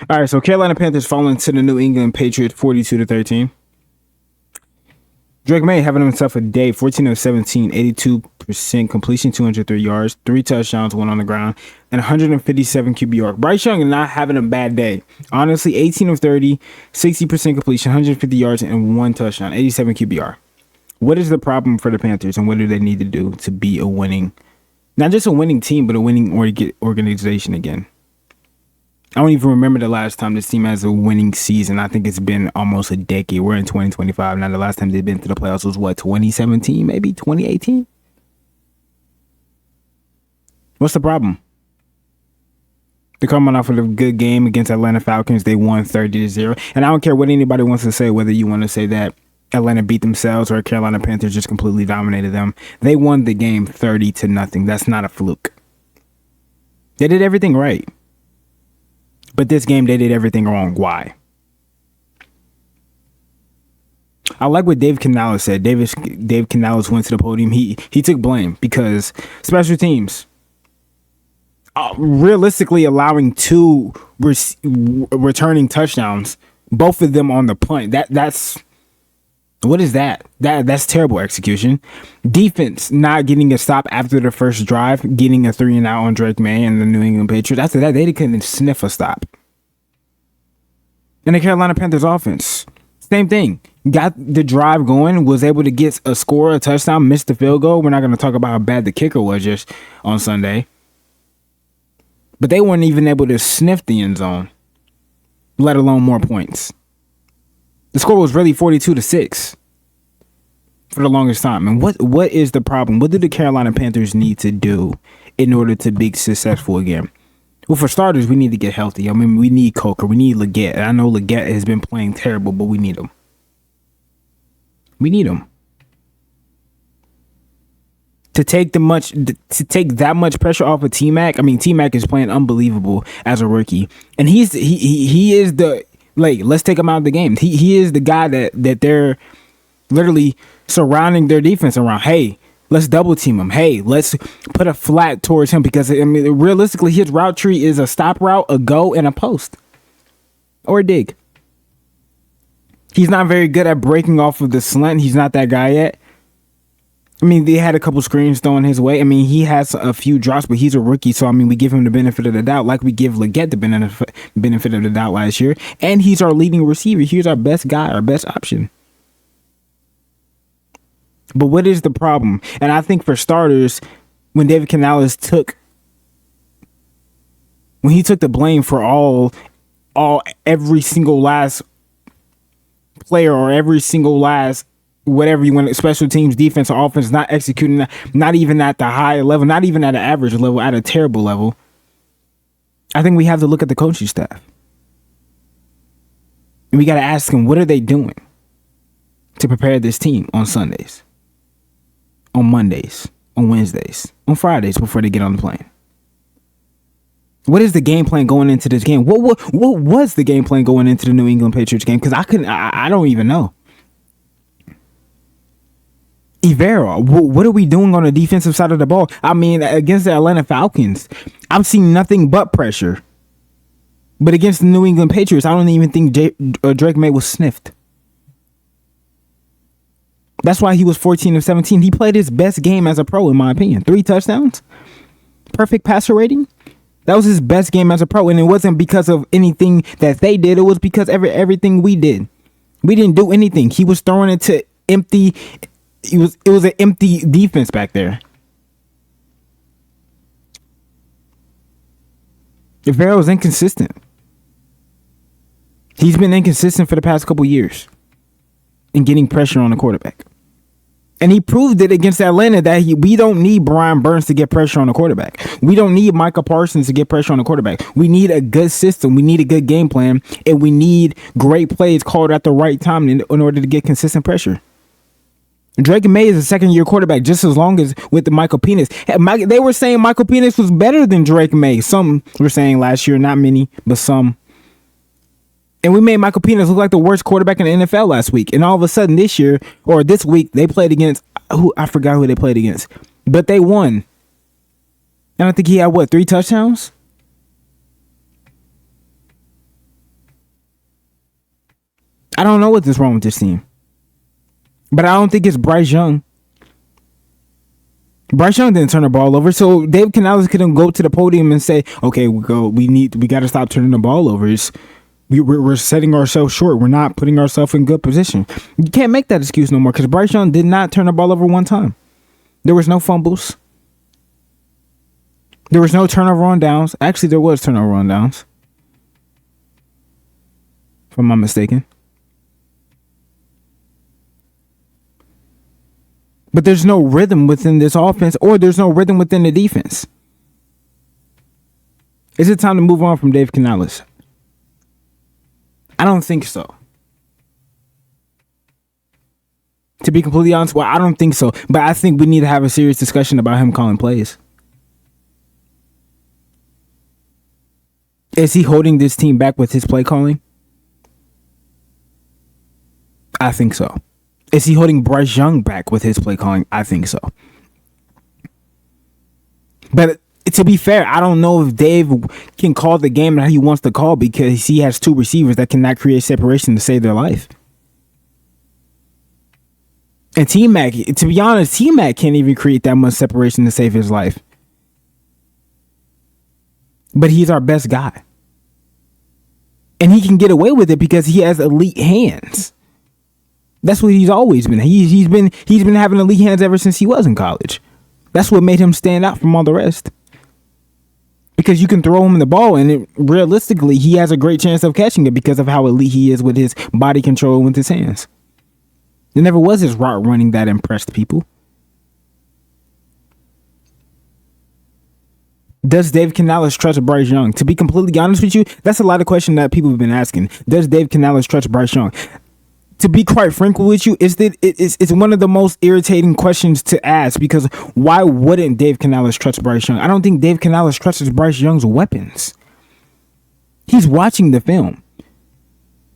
All right, so Carolina Panthers falling to the New England Patriots 42-13. Drake May having himself a day, 14 of 17, 82% completion, 203 yards, 3 touchdowns, 1 on the ground, and 157 QBR. Bryce Young not having a bad day. Honestly, 18 of 30, 60% completion, 150 yards, and 1 touchdown, 87 QBR. What is the problem for the Panthers, and what do they need to do to be a winning, not just a winning team, but a winning organization again? I don't even remember the last time this team has a winning season. I think it's been almost a decade. We're in 2025 now. The last time they've been to the playoffs was what, 2017, maybe 2018? What's the problem? They're coming off of a good game against Atlanta Falcons. They won 30-0. And I don't care what anybody wants to say, whether you want to say that Atlanta beat themselves or Carolina Panthers just completely dominated them. They won the game 30-0. That's not a fluke. They did everything right. But this game, they did everything wrong. Why? I like what Dave Canales said. Dave Canales went to the podium. He took blame because special teams, realistically allowing 2 returning touchdowns, both of them on the punt. That's what is that? That's terrible execution. Defense not getting a stop after the first drive, getting a 3-and-out on Drake May and the New England Patriots. After that, they couldn't sniff a stop. And the Carolina Panthers offense, same thing. Got the drive going, was able to get a score, a touchdown, missed the field goal. We're not going to talk about how bad the kicker was just on Sunday. But they weren't even able to sniff the end zone, let alone more points. The score was really 42-6 for the longest time. And what is the problem? What do the Carolina Panthers need to do in order to be successful again? Well, for starters, we need to get healthy. I mean, we need Coker. We need Leggett. I know Leggett has been playing terrible, but we need him. We need him. To take that much pressure off of T-Mac. I mean, T-Mac is playing unbelievable as a rookie. And he is the... Like, let's take him out of the game. He is the guy that they're literally surrounding their defense around. Hey, let's double team him. Hey, let's put a flat towards him because, I mean, realistically, his route tree is a stop route, a go, and a post. Or a dig. He's not very good at breaking off of the slant. He's not that guy yet. I mean, they had a couple screens thrown his way. I mean, he has a few drops, but he's a rookie. So, I mean, we give him the benefit of the doubt like we give Leggett the benefit of the doubt last year. And he's our leading receiver. He's our best guy, our best option. But what is the problem? And I think for starters, when David Canales took the blame for every single last player or every single last whatever you want, special teams, defense, or offense, not executing, not even at the high level, not even at an average level, at a terrible level. I think we have to look at the coaching staff. And we got to ask them, what are they doing to prepare this team on Sundays, on Mondays, on Wednesdays, on Fridays before they get on the plane? What is the game plan going into this game? What was the game plan going into the New England Patriots game? Because I don't even know. Ivera, what are we doing on the defensive side of the ball? I mean, against the Atlanta Falcons, I've seen nothing but pressure. But against the New England Patriots, I don't even think Drake May was sniffed. That's why he was 14 of 17. He played his best game as a pro, in my opinion. 3 touchdowns, perfect passer rating. That was his best game as a pro, and it wasn't because of anything that they did. It was because everything we did. We didn't do anything. He was throwing it to empty. It was an empty defense back there. Ivera was inconsistent. He's been inconsistent for the past couple years in getting pressure on the quarterback. And he proved it against Atlanta that we don't need Brian Burns to get pressure on the quarterback. We don't need Micah Parsons to get pressure on the quarterback. We need a good system. We need a good game plan. And we need great plays called at the right time in order to get consistent pressure. Drake May is a second-year quarterback just as long as with the Michael Penix. They were saying Michael Penix was better than Drake May. Some were saying last year, not many, but some. And we made Michael Penix look like the worst quarterback in the NFL last week. And all of a sudden this year, or this week, they played against, I forgot who they played against. But they won. And I think he had, 3 touchdowns? I don't know what's wrong with this team. But I don't think it's Bryce Young. Bryce Young didn't turn the ball over, so Dave Canales couldn't go to the podium and say, "Okay, we got to stop turning the ball over. We're setting ourselves short. We're not putting ourselves in good position." You can't make that excuse no more because Bryce Young did not turn the ball over one time. There was no fumbles. There was no turnover on downs. Actually, there was turnover on downs, if I'm not mistaken. But there's no rhythm within this offense, or there's no rhythm within the defense. Is it time to move on from Dave Canales? I don't think so. To be completely honest, well, I don't think so. But I think we need to have a serious discussion about him calling plays. Is he holding this team back with his play calling? I think so. Is he holding Bryce Young back with his play calling? I think so. But to be fair, I don't know if Dave can call the game that he wants to call because he has two receivers that cannot create separation to save their life. And T-Mac, to be honest, T-Mac can't even create that much separation to save his life. But he's our best guy. And he can get away with it because he has elite hands. That's what he's always been. He's been having elite hands ever since he was in college. That's what made him stand out from all the rest. Because you can throw him the ball and realistically he has a great chance of catching it because of how elite he is with his body control with his hands. There never was his route running that impressed people. Does Dave Canales trust Bryce Young? To be completely honest with you, that's a lot of questions that people have been asking. Does Dave Canales trust Bryce Young? To be quite frank with you, it's one of the most irritating questions to ask because why wouldn't Dave Canales trust Bryce Young? I don't think Dave Canales trusts Bryce Young's weapons. He's watching the film.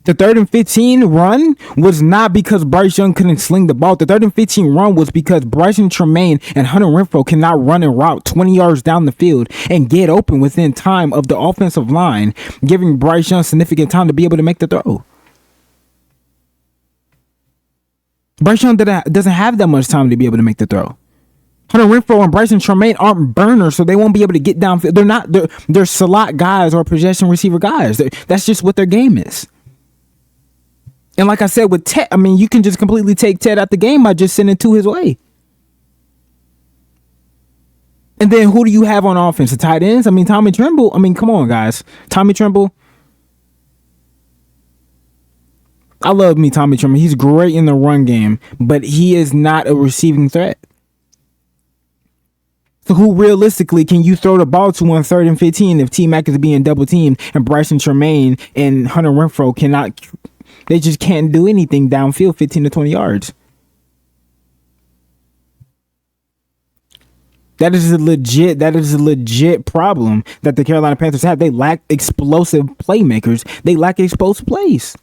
The 3rd and 15 run was not because Bryce Young couldn't sling the ball. The 3rd and 15 run was because Bryson Tremaine and Hunter Renfrow cannot run and route 20 yards down the field and get open within time of the offensive line, giving Bryce Young significant time to be able to make the throw. Bryce Young doesn't have that much time to be able to make the throw. Hunter Renfrow and Bryson Tremaine aren't burners, so they won't be able to get downfield. They're slot guys or possession receiver guys. That's just what their game is. And like I said with Ted, I mean, you can just completely take Ted out the game by just sending two his way. And then who do you have on offense? The tight ends? I mean, Tommy Tremble. I mean, come on, guys. Tommy Tremble. I love me Tommy Tremble. He's great in the run game, but he is not a receiving threat. So who realistically can you throw the ball to on 3rd and 15 if T-Mac is being double teamed and Bryson Tremaine and Hunter Renfrow cannot, they just can't do anything downfield 15 to 20 yards. That is a legit problem that the Carolina Panthers have. They lack explosive playmakers. They lack explosive plays.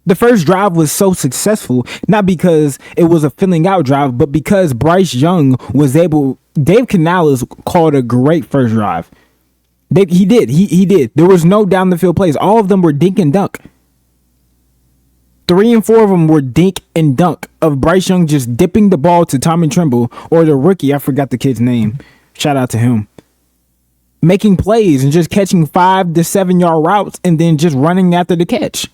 The first drive was so successful, not because it was a filling out drive, but because Bryce Young was able. Dave Canales called a great first drive. He did. There was no down the field plays. All of them were dink and dunk. 3 and 4 of them were dink and dunk of Bryce Young just dipping the ball to Tommy Tremble or the rookie. I forgot the kid's name. Shout out to him. Making plays and just catching 5 to 7 yard routes and then just running after the catch.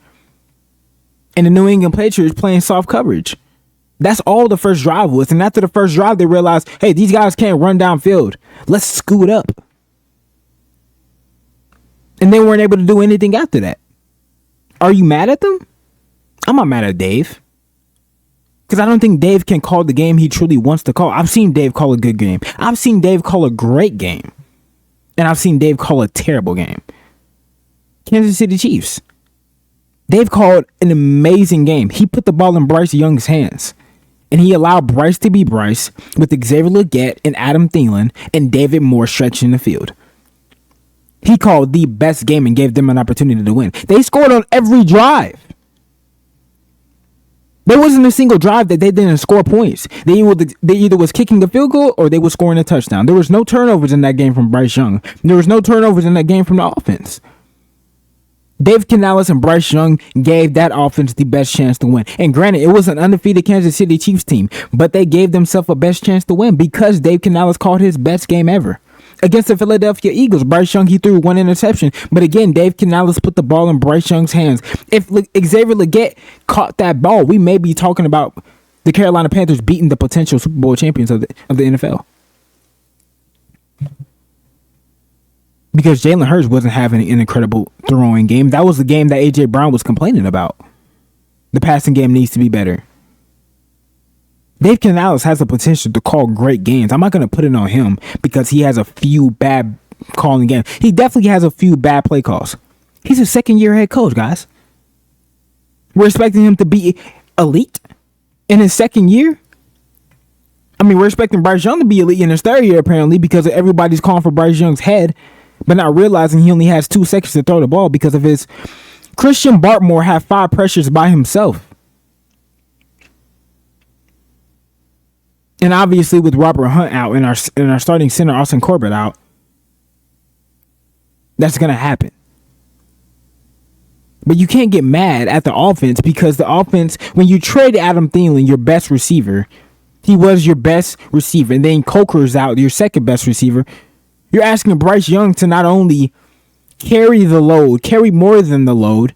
And the New England Patriots playing soft coverage. That's all the first drive was. And after the first drive, they realized, hey, these guys can't run downfield. Let's scoot up. And they weren't able to do anything after that. Are you mad at them? I'm not mad at Dave. Because I don't think Dave can call the game he truly wants to call. I've seen Dave call a good game. I've seen Dave call a great game. And I've seen Dave call a terrible game. Kansas City Chiefs. Dave called an amazing game. He put the ball in Bryce Young's hands. And he allowed Bryce to be Bryce with Xavier Legette and Adam Thielen and David Moore stretching the field. He called the best game and gave them an opportunity to win. They scored on every drive. There wasn't a single drive that they didn't score points. They either was kicking the field goal or they were scoring a touchdown. There was no turnovers in that game from Bryce Young. There was no turnovers in that game from the offense. Dave Canales and Bryce Young gave that offense the best chance to win. And granted, it was an undefeated Kansas City Chiefs team, but they gave themselves a best chance to win because Dave Canales called his best game ever. Against the Philadelphia Eagles, Bryce Young, he threw one interception. But again, Dave Canales put the ball in Bryce Young's hands. If Xavier Legette caught that ball, we may be talking about the Carolina Panthers beating the potential Super Bowl champions of the NFL. Because Jalen Hurts wasn't having an incredible throwing game. That was the game that A.J. Brown was complaining about. The passing game needs to be better. Dave Canales has the potential to call great games. I'm not going to put it on him because he has a few bad calling games. He definitely has a few bad play calls. He's a second-year head coach, guys. We're expecting him to be elite in his second year. I mean, we're expecting Bryce Young to be elite in his third year, apparently, because everybody's calling for Bryce Young's head, but not realizing he only has 2 seconds to throw the ball because of his... Christian Bartmore had 5 pressures by himself. And obviously with Robert Hunt out and our starting center, Austin Corbett, out, that's going to happen. But you can't get mad at the offense because the offense, when you trade Adam Thielen, your best receiver, he was your best receiver, and then Coker's out, your second best receiver, you're asking Bryce Young to not only carry the load, carry more than the load,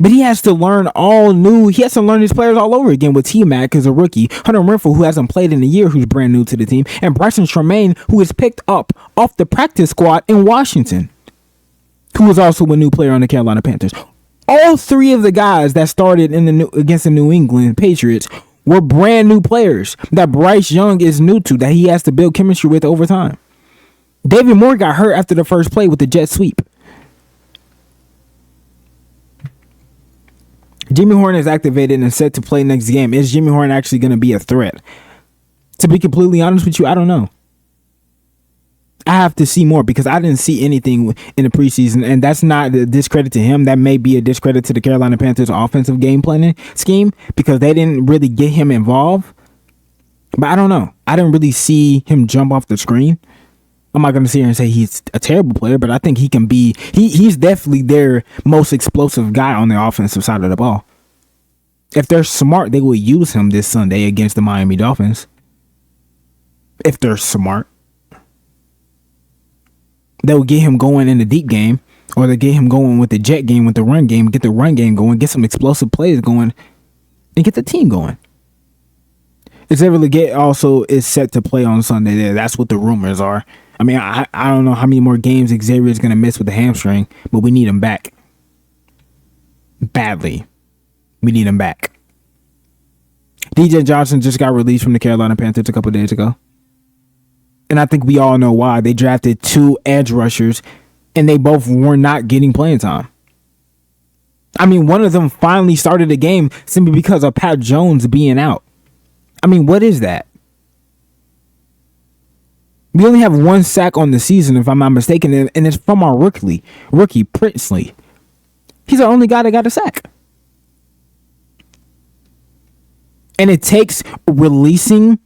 but he has to learn he has to learn his players all over again with T-Mac as a rookie, Hunter Renfrow, who hasn't played in a year, who's brand new to the team, and Bryson Tremaine, who was picked up off the practice squad in Washington, who was also a new player on the Carolina Panthers. All 3 of the guys that started against the New England Patriots were brand new players that Bryce Young is new to, that he has to build chemistry with over time. David Moore got hurt after the first play with the jet sweep. Jimmy Horn is activated and set to play next game. Is Jimmy Horn actually going to be a threat? To be completely honest with you, I don't know. I have to see more because I didn't see anything in the preseason, and that's not a discredit to him. That may be a discredit to the Carolina Panthers offensive game planning scheme because they didn't really get him involved. But I don't know. I didn't really see him jump off the screen. I'm not going to sit here and say he's a terrible player, but I think he can be. He's definitely their most explosive guy on the offensive side of the ball. If they're smart, they will use him this Sunday against the Miami Dolphins. If they're smart, they'll get him going in the deep game, or they'll get him going with the jet game, with the run game, get the run game going, get some explosive plays going, and get the team going. Xavier Legette also is set to play on Sunday there. That's what the rumors are. I mean, I don't know how many more games Xavier is going to miss with the hamstring, but we need him back. Badly. We need him back. DJ Johnson just got released from the Carolina Panthers a couple days ago. And I think we all know why. They drafted 2 edge rushers, and they both were not getting playing time. I mean, one of them finally started the game simply because of Pat Jones being out. I mean, what is that? We only have 1 sack on the season, if I'm not mistaken, and it's from our rookie Princely. He's the only guy that got a sack. And it takes releasing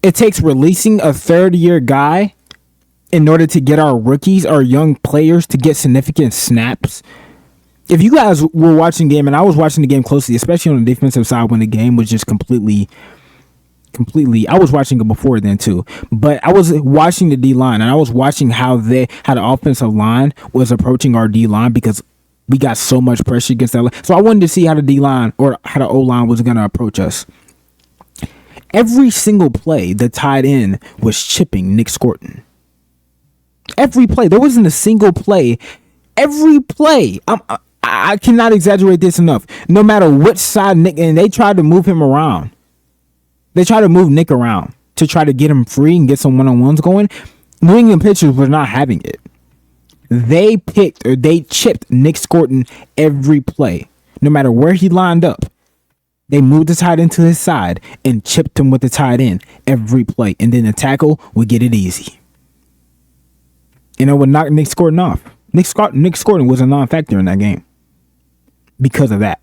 a third-year guy in order to get our rookies, our young players, to get significant snaps. If you guys were watching the game, and I was watching the game closely, especially on the defensive side when the game was just completely, I was watching it before then too, but I was watching the D-line, and I was watching how the offensive line was approaching our D-line because we got so much pressure against that line. So I wanted to see how the D-line or how the O-line was going to approach us. Every single play, the tight end was chipping Nick Scorton. Every play. There wasn't a single play. Every play. I cannot exaggerate this enough. No matter which side Nick, and they tried to move him around. They tried to move Nick around to try to get him free and get some one-on-ones going. New England pitchers were not having it. They chipped Nick Scorton every play. No matter where he lined up. They moved the tight end to his side and chipped him with the tight end every play. And then the tackle would get it easy. And it would knock Nick Scorton off. Nick Scorton was a non-factor in that game. Because of that.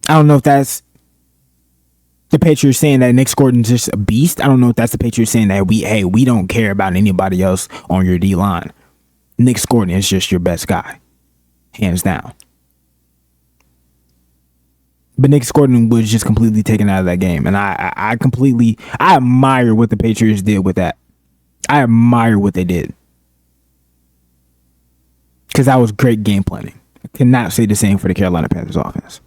I don't know if that's the Patriots saying that Nick Scorton's just a beast. I don't know if that's the Patriots saying that we don't care about anybody else on your D-line. Nick Gordon is just your best guy, hands down. But Nick Gordon was just completely taken out of that game. And I admire what the Patriots did with that. I admire what they did. Because that was great game planning. I cannot say the same for the Carolina Panthers offense.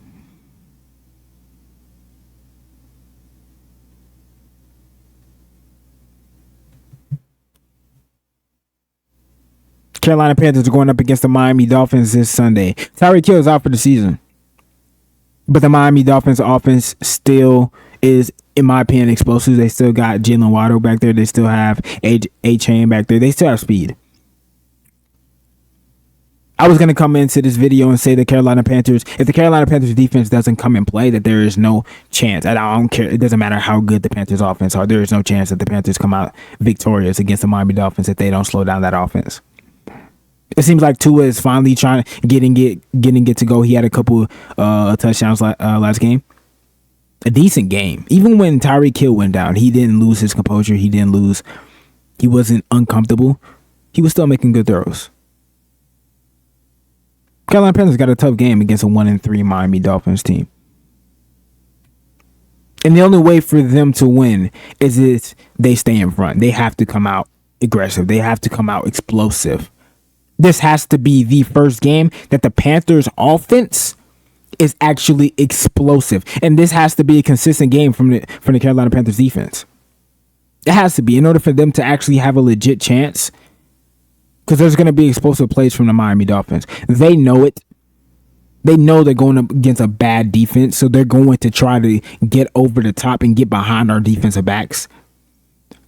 Carolina Panthers are going up against the Miami Dolphins this Sunday. Tyreek Hill is out for the season. But the Miami Dolphins offense still is, in my opinion, explosive. They still got Jalen Waddle back there. They still have A-Chain back there. They still have speed. I was going to come into this video and say the Carolina Panthers, if the Carolina Panthers defense doesn't come and play, that there is no chance. And I don't care. It doesn't matter how good the Panthers offense are. There is no chance that the Panthers come out victorious against the Miami Dolphins if they don't slow down that offense. It seems like Tua is finally trying to getting it to go. He had a couple touchdowns last game. A decent game. Even when Tyreek Hill went down, he didn't lose his composure. He wasn't uncomfortable. He was still making good throws. Carolina Panthers got a tough game against a 1-3 Miami Dolphins team. And the only way for them to win is if they stay in front. They have to come out aggressive. They have to come out explosive. This has to be the first game that the Panthers offense is actually explosive. And this has to be a consistent game from the Carolina Panthers defense. It has to be in order for them to actually have a legit chance. Because there's going to be explosive plays from the Miami Dolphins. They know it. They know they're going up against a bad defense. So they're going to try to get over the top and get behind our defensive backs.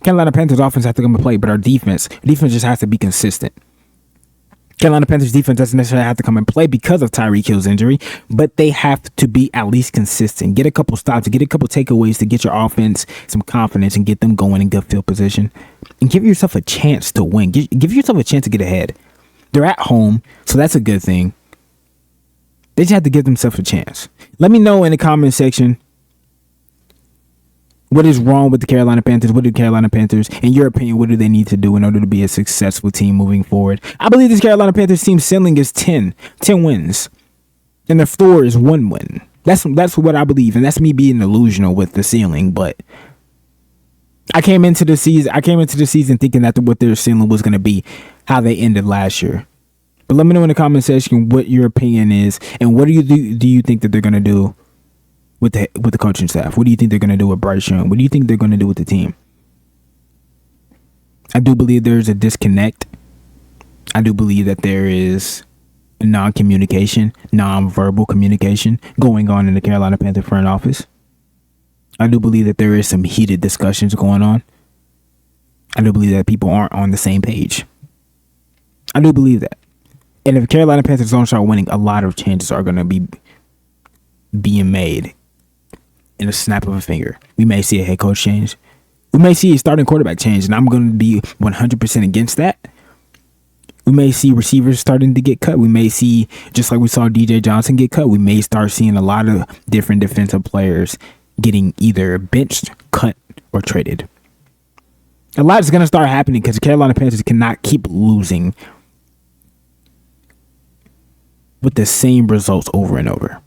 Carolina Panthers offense has to come and play. But our defense just has to be consistent. Carolina Panthers defense doesn't necessarily have to come and play because of Tyreek Hill's injury, but they have to be at least consistent. Get a couple stops, get a couple takeaways to get your offense some confidence and get them going in good field position. And give yourself a chance to win. Give yourself a chance to get ahead. They're at home, so that's a good thing. They just have to give themselves a chance. Let me know in the comment section what is wrong with the Carolina Panthers. What do Carolina Panthers, in your opinion, what do they need to do in order to be a successful team moving forward? I believe this Carolina Panthers team ceiling is 10 wins. And the floor is 1 win. That's what I believe. And that's me being delusional with the ceiling. But I came into the season thinking that what their ceiling was going to be, how they ended last year. But let me know in the comment section what your opinion is. And what do you think that they're going to do with the coaching staff? What do you think they're going to do with Bryce Young? What do you think they're going to do with the team? I do believe there's a disconnect. I do believe that there is non-communication, non-verbal communication going on in the Carolina Panther front office. I do believe that there is some heated discussions going on. I do believe that people aren't on the same page. I do believe that. And if Carolina Panthers don't start winning, a lot of changes are going to be being made in a snap of a finger. We may see a head coach change. We may see a starting quarterback change, and I'm going to be 100% against that. We may see receivers starting to get cut. We may see, just like we saw DJ Johnson get cut, we may start seeing a lot of different defensive players getting either benched, cut, or traded. A lot is going to start happening because the Carolina Panthers cannot keep losing with the same results over and over.